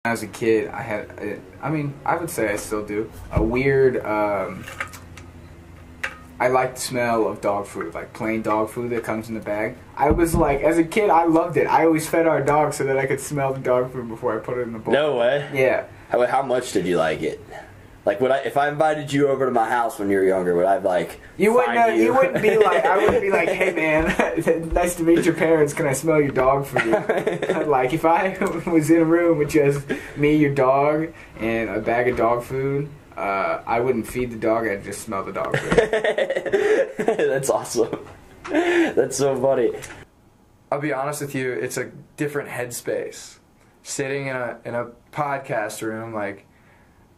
As a kid, I had, I would say I still do, a weird, I like the smell of dog food, like plain dog food that comes in the bag. I was like, as a kid, I loved it. I always fed our dog so that I could smell the dog food before I put it in the bowl. No way. Yeah. How much did you like it? Like, if I invited you over to my house when you were younger, would I like you wouldn't be like, I wouldn't be like, hey man, nice to meet your parents, can I smell your dog food? Like, if I was in a room with just me, your dog, and a bag of dog food, I wouldn't feed the dog, I'd just smell the dog food. That's awesome. That's so funny. I'll be honest with you, it's a different headspace. Sitting in a podcast room, like,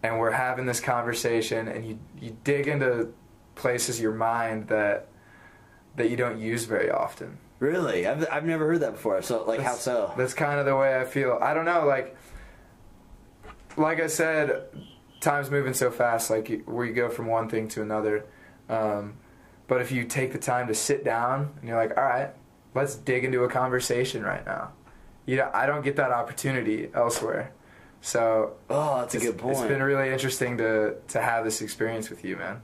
and we're having this conversation, and you dig into places of your mind that you don't use very often. Really? I've never heard that before. So, like, how so? That's kind of the way I feel. I don't know, like I said, time's moving so fast, like, where you go from one thing to another. But if you take the time to sit down, and you're like, all right, let's dig into a conversation right now. I don't get that opportunity elsewhere. So, that's a good point. It's been really interesting to have this experience with you, man.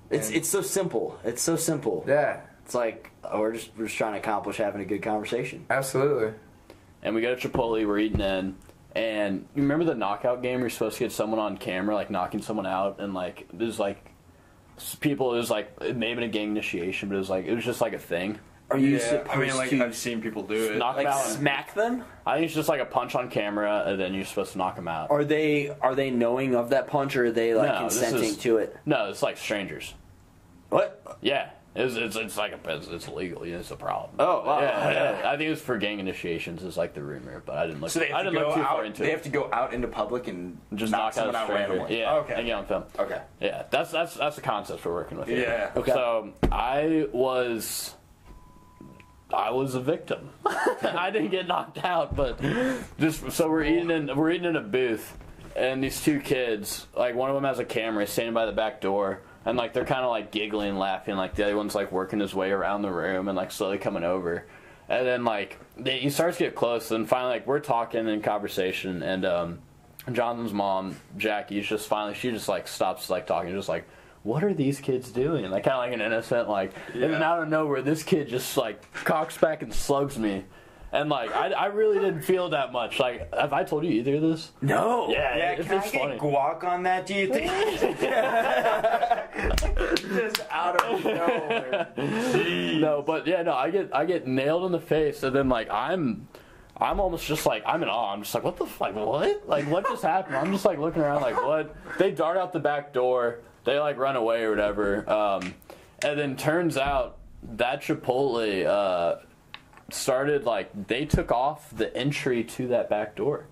It's so simple. It's so simple. Yeah. It's like we're just trying to accomplish having a good conversation. Absolutely. And we go to Chipotle, we're eating in, and you remember the knockout game? You're supposed to get someone on camera, like knocking someone out, and like there's like people. It was like it may have been a gang initiation, but it was just like a thing. Are you supposed to I've seen people do it. Knock them out. Smack them? I think it's just like a punch on camera, and then you're supposed to knock them out. Are they knowing of that punch, or are they like consenting to it? No, it's like strangers. What? Yeah, it's like it's illegal. It's a problem. Oh, wow. Yeah. I think it was for gang initiations. Is like the rumor, but I didn't look. So they have I didn't look too far into it. They have to go out into public and just knock knock out someone a out stranger. randomly. Yeah, Okay. and get on film. Okay. Yeah, that's the concept we're working with here. Yeah. Okay. So I was a victim. I didn't get knocked out, but just so we're eating in a booth, and these two kids, like one of them has a camera, standing by the back door, and like they're kind of like giggling and laughing, like the other one's like working his way around the room and like slowly coming over, and then like he starts to get close, and finally like we're talking in conversation, and Jonathan's mom, Jackie, she just like stops like talking, just like, what are these kids doing? Like kind of like an innocent, like, and then out of nowhere, this kid just like cocks back and slugs me, and like I really didn't feel that much. Like, have I told you either of this? No. Yeah, it's can I funny. get guac on that, do you think? Just out of nowhere. Jeez. No, but yeah, no, I get nailed in the face, and then like I'm almost just like I'm in awe. I'm just like, what the fuck? What? Like, what just happened? I'm just like looking around, like, what? They dart out the back door. They like run away or whatever, and then turns out that Chipotle started like they took off the entry to that back door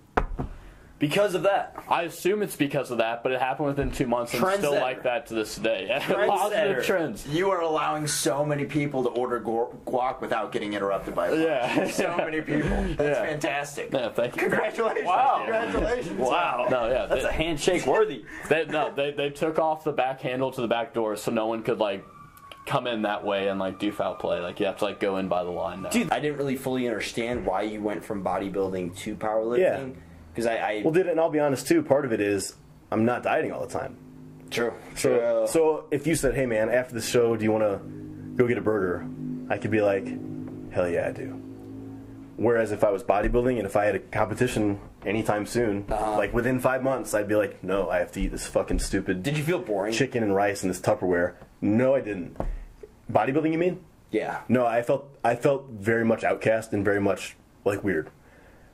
Because of that. I assume it's because of that, but it happened within 2 months and still like that to this day. Positive trends. You are allowing so many people to order guac without getting interrupted by it. Yeah. So many people. That's fantastic. Yeah, thank you. Congratulations. Wow. Congratulations. Wow. No, yeah, That's a handshake worthy. They took off the back handle to the back door so no one could like come in that way and like do foul play. Like you have to like go in by the line now. Dude, I didn't really fully understand why you went from bodybuilding to powerlifting. Yeah. Because and I'll be honest too, part of it is I'm not dieting all the time. True. So if you said, hey man, after the show, do you want to go get a burger? I could be like, hell yeah, I do. Whereas if I was bodybuilding and if I had a competition anytime soon, like within 5 months, I'd be like, no, I have to eat this fucking stupid Did you feel boring? chicken and rice in this Tupperware. No, I didn't. Bodybuilding, you mean? Yeah. No, I felt very much outcast and very much like weird.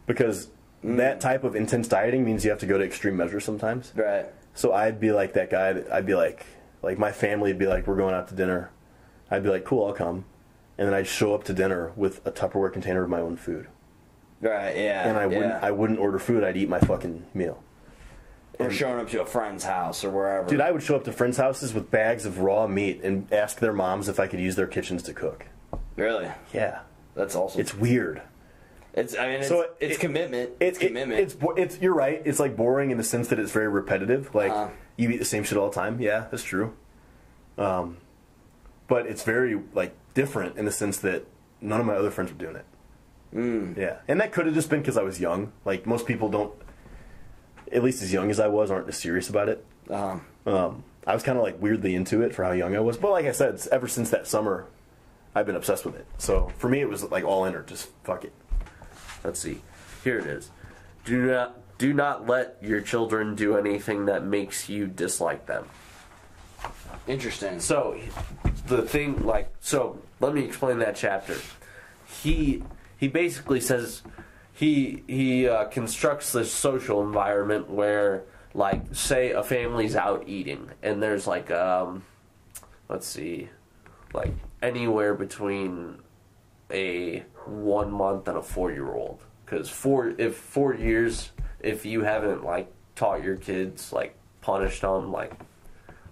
Because that type of intense dieting means you have to go to extreme measures sometimes. Right. So I'd be like that guy. I'd be like my family would be like, we're going out to dinner. I'd be like, cool, I'll come. And then I'd show up to dinner with a Tupperware container of my own food. Right, yeah. And I wouldn't order food. I'd eat my fucking meal. Or showing up to a friend's house or wherever. Dude, I would show up to friends' houses with bags of raw meat and ask their moms if I could use their kitchens to cook. Really? Yeah. That's awesome. It's weird. It's commitment. It's commitment. It's you're right. It's like boring in the sense that it's very repetitive. Like you eat the same shit all the time. Yeah, that's true. But it's very like different in the sense that none of my other friends were doing it. Yeah, and that could have just been because I was young. Like most people don't. at least as young as I was, aren't as serious about it. I was kind of like weirdly into it for how young I was. But like I said, ever since that summer, I've been obsessed with it. So for me, it was like all in or just fuck it. Let's see. Here it is. Do not let your children do anything that makes you dislike them. Interesting. So, the thing, like, so let me explain that chapter. He basically says he constructs this social environment where, like, say a family's out eating and there's like let's see, like anywhere between a 1 month and a 4-year-old. Because 4 years, if you haven't like taught your kids, like punished them, like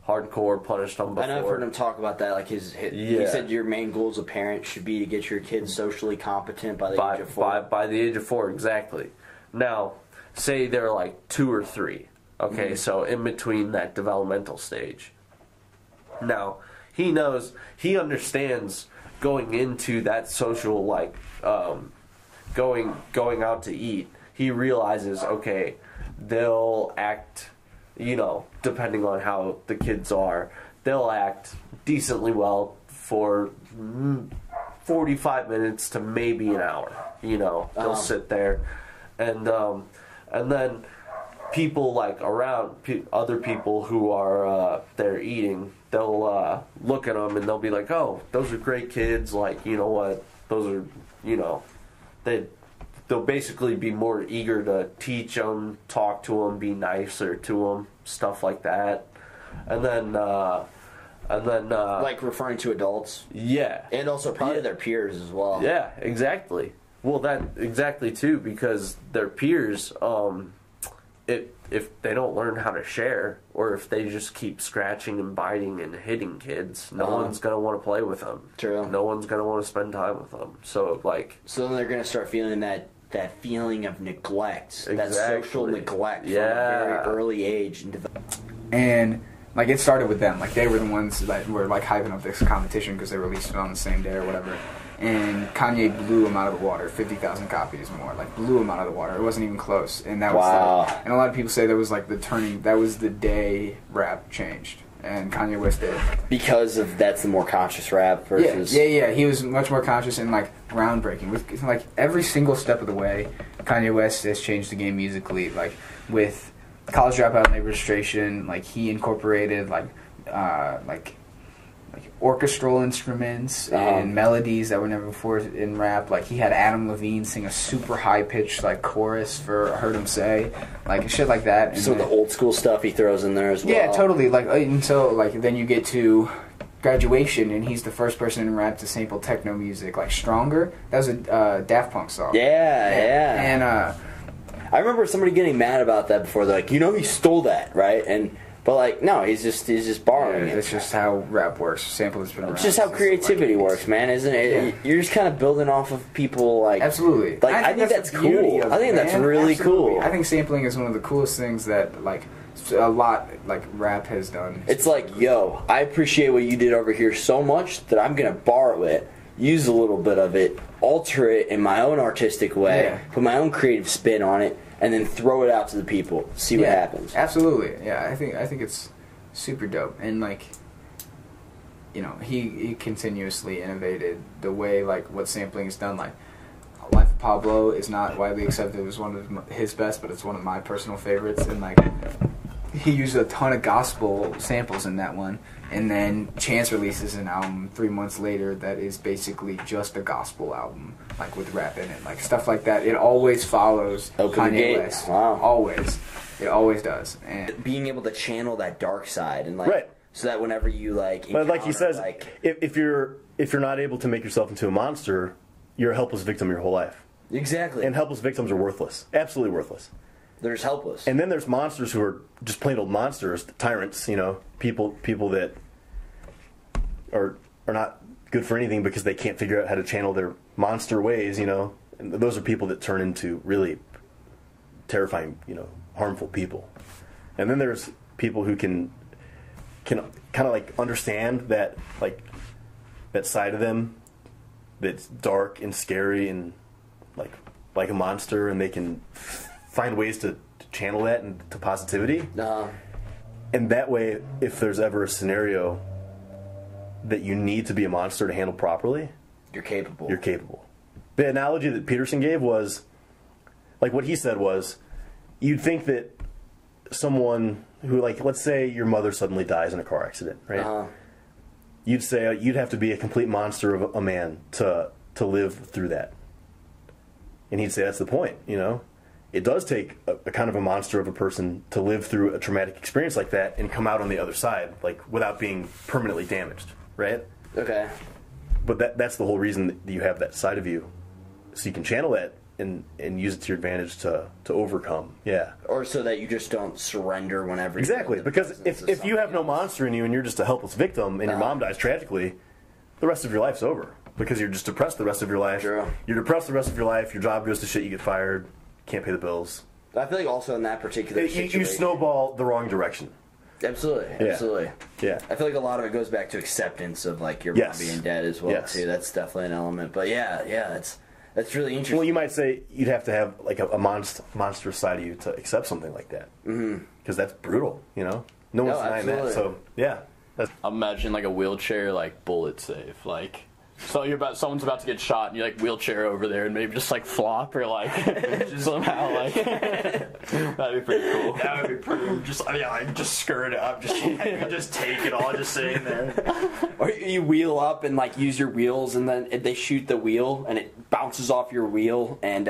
hardcore punished them before. I know I've heard him talk about that. Like he said, your main goal as a parent should be to get your kids socially competent by the age of 4. By the age of 4, exactly. Now, say they're like 2 or 3. Okay, so in between that developmental stage. Now, he understands going into that social, like, going out to eat. He realizes, okay, they'll act, depending on how the kids are, they'll act decently well for 45 minutes to maybe an hour. They'll sit there, and then people like around other people who are there eating, they'll look at them and they'll be like, oh, those are great kids, like, you know what, those are, they'll basically be more eager to teach them, talk to them, be nicer to them, stuff like that. And then like referring to adults. Yeah. And also probably their peers as well. Yeah, exactly. Well, that exactly too, because their peers, if they don't learn how to share, or if they just keep scratching and biting and hitting kids, no one's gonna want to play with them. True. No one's gonna want to spend time with them. So then they're gonna start feeling that feeling of neglect, exactly. that social neglect from a very early age. And like it started with them. Like they were the ones that were like hyping up this competition because they released it on the same day or whatever. And Kanye blew him out of the water, 50,000 copies more. Like blew him out of the water. It wasn't even close. And that was like, and a lot of people say that was like that was the day rap changed. And Kanye West did. Because that's the more conscious rap versus... Yeah. He was much more conscious and, like, groundbreaking. With, like, every single step of the way, Kanye West has changed the game musically. Like, with College Dropout and Registration, like, he incorporated, like orchestral instruments and melodies that were never before in rap. Like he had Adam Levine sing a super high pitched like chorus for "Heard Him Say," like shit like that. And some of the old school stuff he throws in there as well. Yeah, totally. Like until like then you get to Graduation, and he's the first person in rap to sample techno music. Like Stronger, that was a Daft Punk song. Yeah. And I remember somebody getting mad about that before. They're like, he stole that, right? But like, no, he's just borrowing it. That's just how rap works. Sample has been around. It's just how creativity works, man, isn't it? Yeah. You're just kind of building off of people, like... Absolutely. Like, I think that's cool. I think that's really cool. I think sampling is one of the coolest things that, like, a lot, like, rap has done. It's like, yo, I appreciate what you did over here so much that I'm going to borrow it, use a little bit of it, alter it in my own artistic way, put my own creative spin on it, and then throw it out to the people, see what happens. Absolutely, yeah. I think it's super dope, and like, he continuously innovated the way like what sampling is done. Like, Life of Pablo is not widely accepted as one of his best, but it's one of my personal favorites, and like, he used a ton of gospel samples in that one. And then Chance releases an album 3 months later that is basically just a gospel album, like with rap in it, like stuff like that. It always follows Kanye West. Wow. Always. It always does. And being able to channel that dark side and like, so that whenever you like, but like he says, like, if you're not able to make yourself into a monster, you're a helpless victim your whole life. Exactly. And helpless victims are worthless, absolutely worthless. They're just helpless. And then there's monsters who are just plain old monsters, tyrants, people that are not good for anything because they can't figure out how to channel their monster ways, And those are people that turn into really terrifying, harmful people. And then there's people who can kind of like understand that that side of them that's dark and scary and like a monster, and they can find ways to channel that into positivity. No. And that way, if there's ever a scenario that you need to be a monster to handle properly, You're capable. you're capable. The analogy that Peterson gave was, like what he said was, you'd think that someone who, like, let's say your mother suddenly dies in a car accident, right? You'd say you'd have to be a complete monster of a man to live through that. And he'd say that's the point, you know? It does take a kind of a monster of a person to live through a traumatic experience like that and come out on the other side, like, without being permanently damaged, right? Okay. But that's the whole reason that you have that side of you, so you can channel that and use it to your advantage to overcome. Yeah. Or so that you just don't surrender whenever. Exactly, because if you have no monster in you and you're just a helpless victim and your mom dies tragically, the rest of your life's over because you're just depressed the rest of your life. True. You're depressed the rest of your life. Your job goes to shit. You get fired. Can't pay the bills. I feel like also in that particular situation, You snowball the wrong direction. Absolutely, absolutely. Yeah. I feel like a lot of it goes back to acceptance of like your Yes. mom being dead as well too. That's definitely an element. But yeah, that's really interesting. Well, you might say you'd have to have like a monstrous side of you to accept something like that. Because that's brutal, you know? No one's denying that. So, yeah. I'm imagining like a wheelchair, like bullet safe, like. So someone's about to get shot, and you like wheelchair over there, and maybe just like flop or like somehow like that'd be pretty cool. That would be pretty. Just skirt up, just take it all, just sitting there. Or you wheel up and like use your wheels, and then they shoot the wheel, and it bounces off your wheel and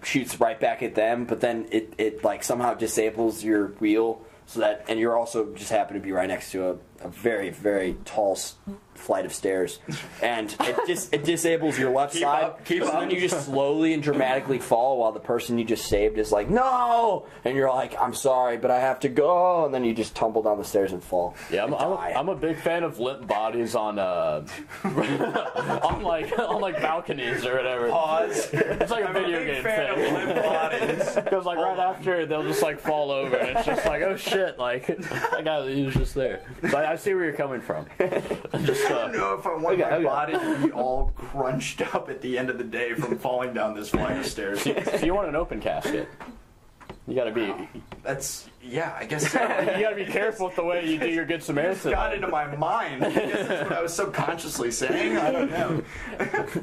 shoots right back at them. But then it like somehow disables your wheel, so that, and you're also just happen to be right next to a very, very tall flight of stairs, and it disables your left side. So then you just slowly and dramatically fall while the person you just saved is like, no, and you're like, I'm sorry, but I have to go, and then you just tumble down the stairs and fall. Yeah, I'm a big fan of limp bodies on on like balconies or whatever. Pause. It's like a video game thing. Limp bodies. Because like right after they'll just like fall over, and it's just like, oh shit, like that guy, he was just there. So I see where you're coming from. Just, I don't know if I want my body to be all crunched up at the end of the day from falling down this flight of stairs. So you want an open casket? You gotta be. I guess so. You gotta be careful with the way you do your Good Samaritan. Got into my mind. I guess that's what I was subconsciously saying. I don't know.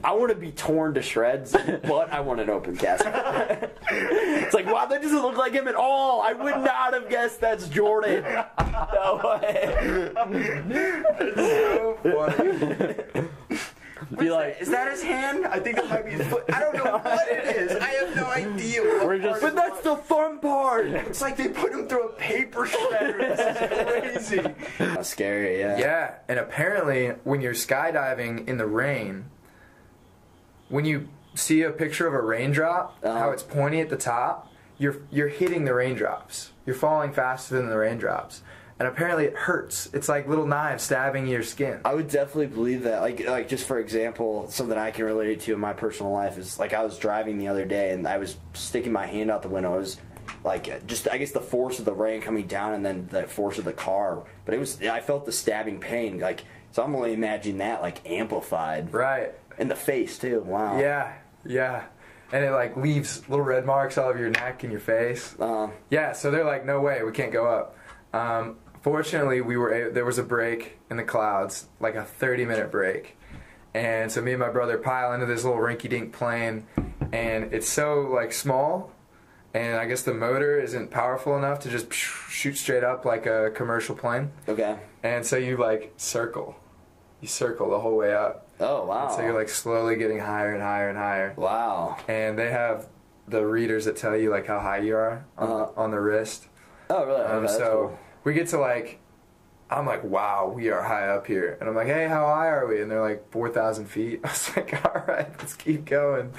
I want to be torn to shreds, but I want an open casket. It's like, wow, that doesn't look like him at all. I would not have guessed that's Jordan. No way. So funny. Be like, Is that his hand? I think that might be his foot. I don't know what it is. I have no idea. But that's the fun part. It's like they put him through a paper shredder. This is crazy. That's scary, yeah. Yeah, and apparently when you're skydiving in the rain, when you see a picture of a raindrop, how it's pointy at the top, you're hitting the raindrops. You're falling faster than the raindrops. And apparently it hurts. It's like little knives stabbing your skin. I would definitely believe that. Like just for example, something I can relate to in my personal life is like I was driving the other day and I was sticking my hand out the window. It was like just I guess the force of the rain coming down and then the force of the car. But I felt the stabbing pain. Like so I'm only imagining that like amplified. Right. In the face too. Wow. Yeah. And it like leaves little red marks all over your neck and your face. Yeah, so they're like, no way, we can't go up. Fortunately, there was a break in the clouds, like a 30-minute break. And so me and my brother pile into this little rinky-dink plane, and it's so like small, and I guess the motor isn't powerful enough to just shoot straight up like a commercial plane. Okay. And so you like circle. You circle the whole way up. Oh, wow. And so you're like slowly getting higher and higher and higher. Wow. And they have the readers that tell you like how high you are on the wrist. Oh, really? Okay, so cool. We get to like, I'm like, wow, we are high up here. And I'm like, hey, how high are we? And they're like 4,000 feet. I was like, all right, let's keep going.